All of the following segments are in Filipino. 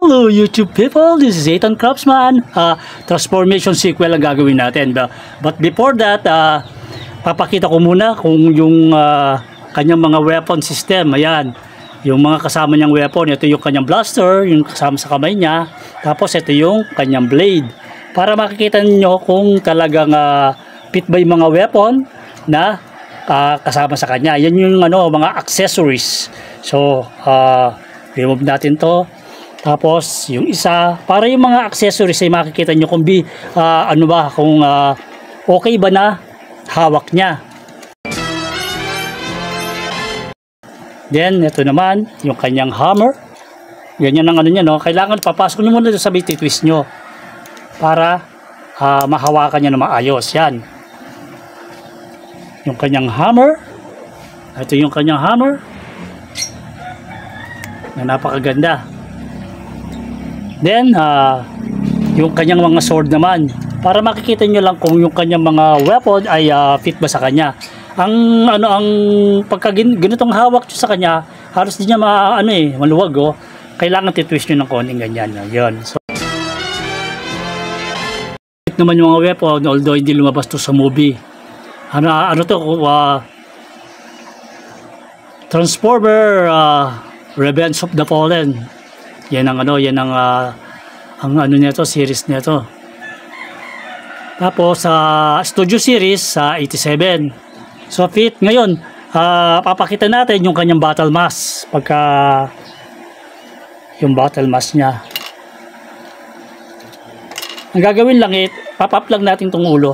Hello YouTube people, this is Ethan Craftsman. Transformation sequel ang gagawin natin. But before that, papakita ko muna kung yung kanyang mga weapon system. Ayan, yung mga kasama niyang weapon. Ito yung kanyang blaster, yung kasama sa kamay niya. Tapos ito yung kanyang blade. Para makikita niyo kung talagang fit ba yung mga weapon na kasama sa kanya. Yan yung mga accessories. So, remove natin to. Tapos yung isa, para yung mga accessories ay makikita nyo kung kung okay ba na hawak niya. Then ito naman yung kanyang hammer. Ganyan ang niya, no. Kailangan papasok niyo muna sa bit, twist nyo para mahawakan niya na maayos. Yan. Yung kanyang hammer. Ito yung kanyang hammer. Na napakaganda. Then, yung kanyang mga sword naman. Para makikita nyo lang kung yung kanyang mga weapon ay fit ba sa kanya. Ang pagka ganitong hawak nyo sa kanya, halos din niya maluwag, oh. Kailangan titwist nyo ng konting ganyan. Yun. So, naman yung mga weapon, although hindi lumabas to sa movie. Transformer Revenge of the Fallen. Yan ang nito, series nito. Tapos Studio Series sa 87. So fit ngayon, papakita natin yung kanyang battle mask pagka yung battle mask niya. Ang gagawin lang pop-up lang natin tong ulo.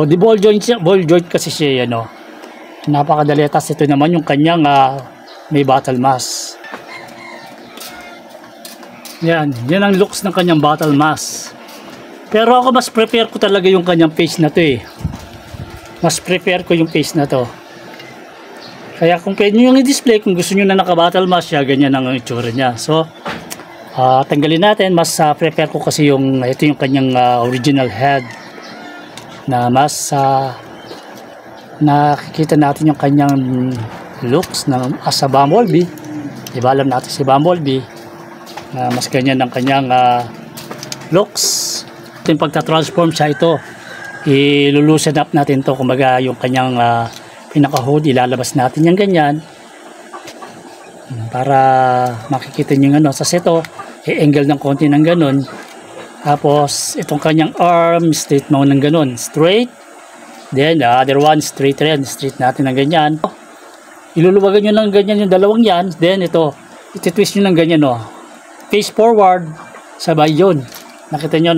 Di ball joint kasi siya, yan, napakadali. Tas ito naman yung kanyang may battle mask. Yan ang looks ng kanyang battle mask. Pero ako mas prepare ko talaga yung kanyang face na to Mas prepare ko yung face na to. Kaya kung pwede nyo yung i-display, kung gusto nyo na naka-battle mask siya, ganyan ang itsura niya. So, tanggalin natin. Mas prepare ko kasi ito yung kanyang original head. Na mas nakikita natin yung kanyang looks as a Bumblebee. Diba alam natin si Bumblebee. Mas ganyan ang kanyang looks. Yung pagta-transform siya ilulusen up natin to. Kumbaga yung kanyang pinaka-hood, ilalabas natin yung ganyan. Para makikita nyo sa seto, i-angle ng konti ng ganun. Tapos itong kanyang arm, straight mo ng ganun. Straight. Then the other one, straight rin. Straight natin ng ganyan. Iluluwagan nyo ng ganyan yung dalawang yan. Then ititwist nyo ng ganyan, face forward, sabay yun. Nakita nyo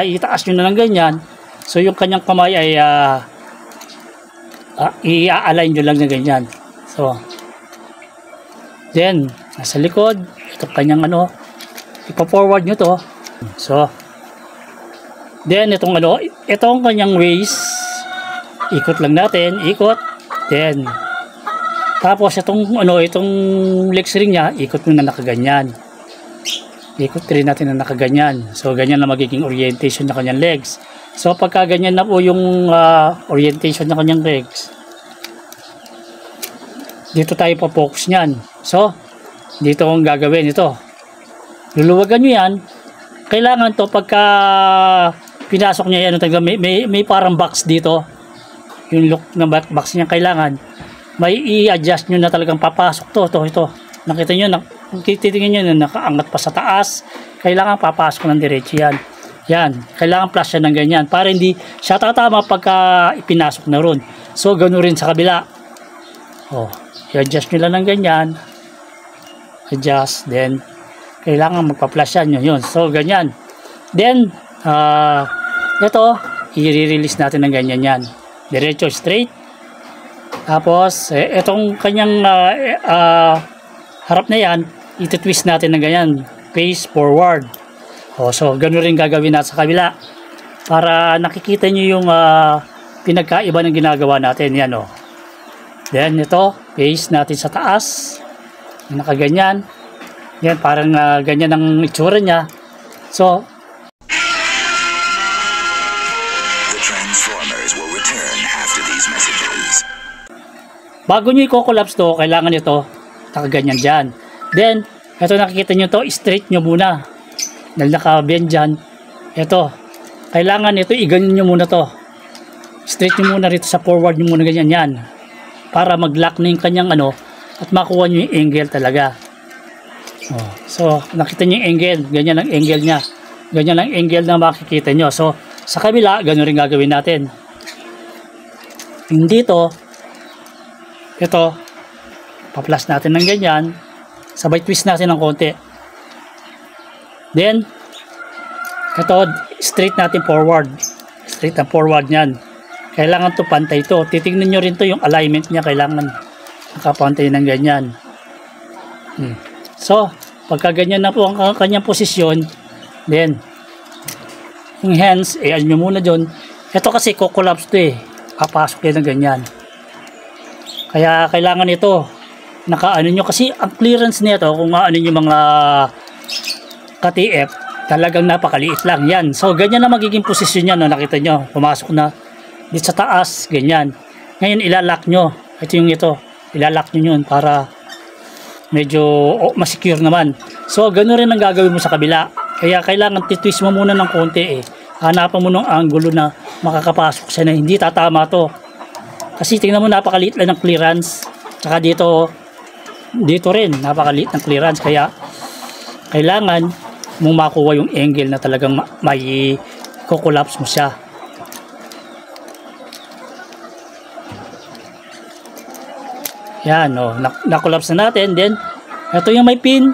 itaas nyo na ng ganyan. So yung kanyang kamay ay i-align nyo lang na ganyan. So then nasa likod, itong kanyang ipa-forward nyo to. So then itong kanyang waist, ikot lang natin, ikot. Then tapos itong legs ring niya, ikot mo na nakaganyan. Ikot rin natin na nakaganyan. So ganyan na magiging orientation ng kanyang legs. So pagka ganyan na po yung orientation ng kanyang legs, dito tayo pa-focus niyan. So dito kong gagawin ito. Luluwagan nyo yan. Kailangan to pagka pinasok niya yan, may parang box dito. Yung look ng box niya kailangan may i-adjust nyo na talagang papasok ito. Nakita nyo, titingin nyo na nakaangat pa sa taas. Kailangan papasok ng diretso yan. Yan, kailangan plus siya ng ganyan para hindi siya tatama pagka ipinasok na ron. So ganoon rin sa kabila. I-adjust nyo lang ng ganyan. Adjust, then kailangan magpa-plus yan yun. So ganyan. Then ito, i-release natin ng ganyan yan. Diretso, straight. Tapos itong kanyang harap na yan, iti-twist natin ng ganyan, face forward. So ganoon rin gagawin natin sa kabila para nakikita nyo yung pinagkaiba ng ginagawa natin. Yan Then ito, face natin sa taas, nakaganyan. Yan, parang ganyan ang itsura niya. So Transformers will return after these messages. Bago nyo i-collapse to, kailangan ito nakaganyan dyan. Then, ito nakikita nyo to, straight nyo muna. Dahil naka-bend dyan. Ito, kailangan ito, i-ganyan nyo muna to. Straight nyo muna rito sa forward nyo muna ganyan yan. Para mag-lock na yung kanyang ano, at makuha nyo yung angle talaga. Oh, so, nakita nyo yung angle. Ganyan ang angle nya. Ganyan ang angle na makikita nyo. So, sa kabila, ganun rin gagawin natin. Yung dito, ito, pa-plus natin ng ganyan. Sabay twist natin ng konti. Then, ito, straight natin forward. Straight ang forward nyan. Kailangan to pantay to. Titingnan nyo rin to yung alignment niya. Kailangan nakapantay ng ganyan. So, pagka ganyan na po ang kanyang posisyon, then, yung hands, ano nyo muna dyan. Ito kasi kukolapse to eh. Papasok yan ng ganyan. Kaya kailangan ito, nakaano nyo. Kasi ang clearance nito, kung ano nyo mga ka-TF, talagang napakaliit lang. Yan. So, ganyan na magiging posisyon yan. No? Nakita nyo, pumasok na dito sa taas, ganyan. Ngayon, ilalock nyo. Ito yung ito. Ilalock nyo yun para medyo masecure naman. So, gano'n rin ang gagawin mo sa kabila. Kaya kailangan titwist mo muna ng konti eh. Hanapan mo ng angulo na makakapasok siya na hindi tatama to. Kasi tingnan mo, napakaliit lang ng clearance. Saka dito rin, napakaliit ng clearance. Kaya kailangan mong makuha yung angle na talagang may kukolapse mo siya. Yan, oh, nakolapse na natin. Then, ito yung may pin.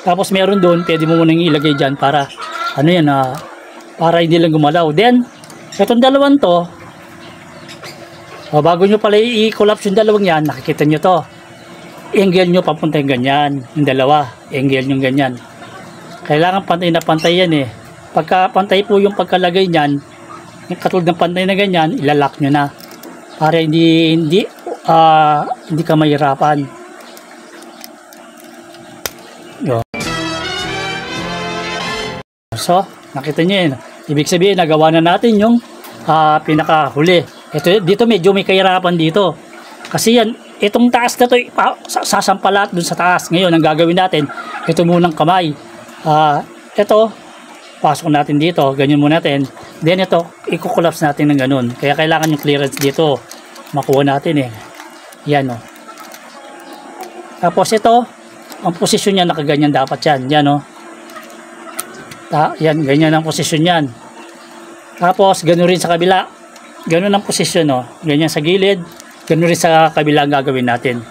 Tapos meron doon, pwede mo munang ilagay dyan para, ano yan, para hindi lang gumalaw. Then, itong dalawang to, bago nyo pala i-collapse yung dalawang yan, nakikita nyo to. Angle nyo papunta yung ganyan. Yung dalawa, angle nyo ganyan. Kailangan pantay na pantay yan eh. Pagka pantay po yung pagkalagay nyan, yung katulad ng pantay na ganyan, ilalak nyo na. Para hindi ka mahirapan. So, nakita nyo yun. Ibig sabihin, nagawa na natin yung pinakahuli. Dito medyo may kahirapan dito. Kasi yan, itong taas na to, sasampalat dun sa taas. Ngayon, ang gagawin natin, ito munang kamay. Ito, pasok natin dito, ganyan muna natin. Then ito, i-collapse natin ng ganun. Kaya kailangan yung clearance dito. Makuha natin eh. Yan o. Tapos ito, ang posisyon niya nakaganyan dapat yan. Yan o. Yan, ganyan ang posisyon yan. Tapos, ganun rin sa kabila. Ganun ang posisyon o. Ganyan sa gilid. Ganun rin sa kabila ang gagawin natin.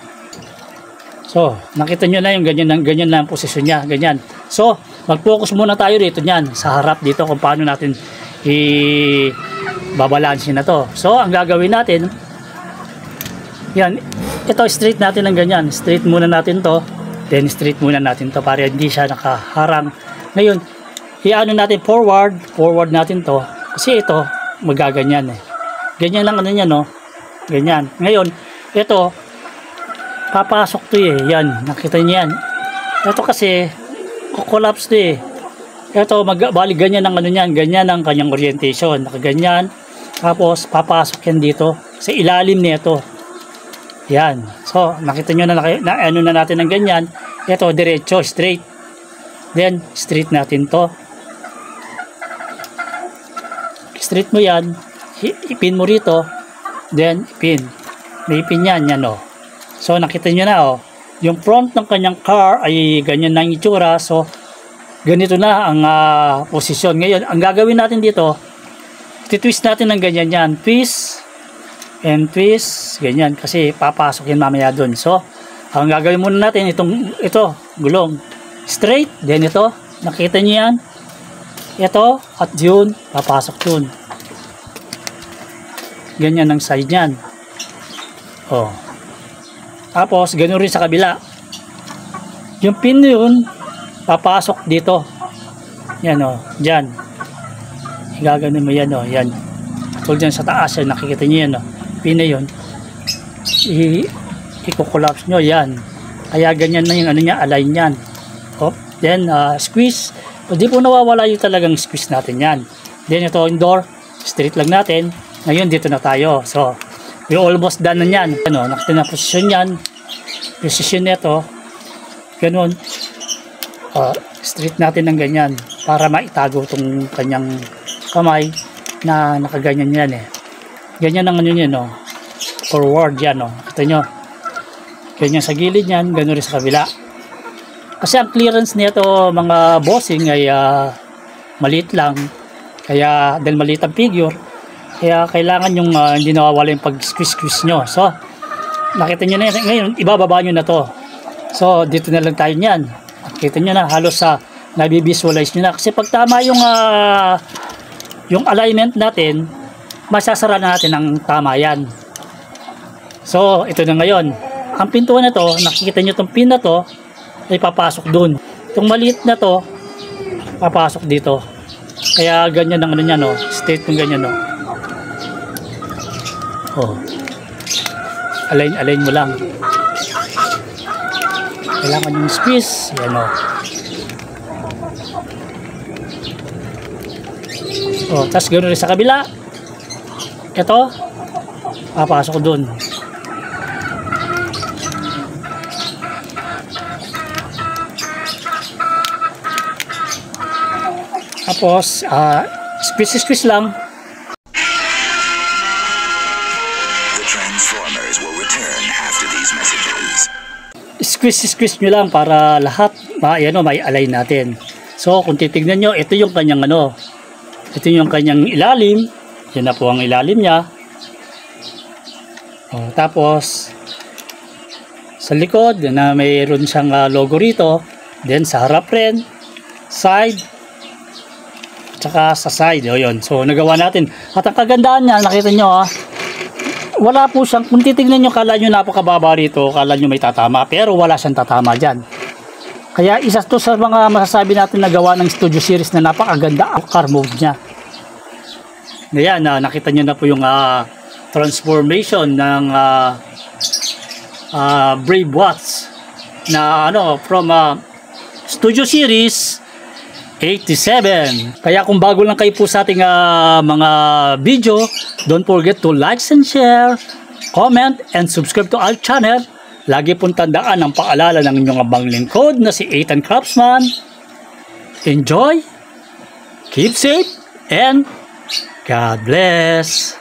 So, nakita nyo na yung ganyan na ang posisyon niya. Ganyan. So, mag-focus muna tayo dito niyan. Sa harap dito kung paano natin i-babalansin na to. So, ang gagawin natin, yan, ito straight natin ng ganyan. Straight muna natin to. Then straight muna natin to para hindi siya nakaharang. Ngayon, i-ano natin forward natin to. Kasi ito, magaganyan eh. Ganyan lang ano yan, no? Ganyan. Ngayon, ito, papasok to eh. Yan, nakita niyo yan. Ito kasi, kukolapse to eh. Ito, bali ganyan ang ano yan. Ganyan ang kanyang orientation. Nakaganyan. Tapos, papasok yan dito. Sa ilalim nito. Yan. So, nakita nyo na ano na natin ng ganyan. Ito, diretso, straight. Then, straight natin to. Straight mo yan. Ipin mo rito. Then, ipin. May ipin yan. Yan, oh. So, nakita nyo na, oh. Yung front ng kanyang car ay ganyan na ang itsura. So, ganito na ang posisyon. Ngayon, ang gagawin natin dito, titwist natin ng ganyan yan. Twist. And twist, ganyan, kasi papasok yan mamaya dun. So, ang gagawin muna natin, ito, gulong. Straight, then ito, nakita niyo yan. Ito, at yun, papasok dun. Ganyan ang side niyan. Oh. Tapos, ganun rin sa kabila. Yung pin yun, papasok dito. Yan o, dyan. Gaganon mo yan o, yan. Tulad dyan sa taas, yan, nakikita niyo yan o. Pin na yun, i-collapse nyo yan. Kaya ganyan na yung ano niya, align yan. Then, squeeze. Hindi po nawawala yung talagang squeeze natin yan. Then, ito indoor, straight lang natin. Ngayon, dito na tayo. So, we almost done na yan. Ano, nakita na posisyon yan. Posisyon nito. Ganun. Straight natin ng ganyan para maitago tong kanyang kamay na nakaganyan yan eh. Ganyan ang ano yan, no? Forward yan, no? Ito nyo. Ganyan sa gilid yan, gano'n rin sa kabila. Kasi ang clearance nito mga bossing ay maliit lang. Kaya dahil maliit ang figure, kaya kailangan yung hindi nawawala yung pag-squeeze nyo. So, nakita nyo na ngayon, ibababa nyo na to. So, dito na lang tayo nyan. At kita nyo na, halos nabivisualize nyo na. Kasi pag tama yung alignment natin, masasara na natin ang tama yan. So, ito na ngayon. Ang pintuan na to, nakikita nyo itong pin na to, ay papasok dun. Itong maliit na to, papasok dito. Kaya ganyan ang ano niya, no? State ng ganyan, no? Oh. Align mo lang. Kailangan yung squeeze. Yan, no? Oh, tapos ganoon rin sa kabila. Ito, papasok dun. Tapos, squeeze lang. The Transformers will return after these messages. Squeeze nyo lang para lahat may align natin. So, kung titignan nyo, ito yung kanyang ito yung kanyang ilalim. Yan na po ang ilalim niya. Tapos, sa likod, na mayroon siyang logo rito. Then, sa harap rin, side, tsaka sa side, yun. So, nagawa natin. At ang kagandaan niya, nakita nyo, wala po siyang, kung titignan nyo, kala nyo napakababa rito, kala nyo may tatama, pero wala siyang tatama dyan. Kaya isa to sa mga masasabi natin na gawa ng Studio Series na napakaganda ang car mode niya. Ngayon, nakita nyo na po yung transformation ng Brave Watts na from Studio Series 87. Kaya kung bago lang kayo po sa ating mga video, don't forget to like and share, comment, and subscribe to our channel. Lagi pong tandaan ang paalala ng inyong abang lingkod na si Ethan Craftsman. Enjoy, keep safe, and God bless.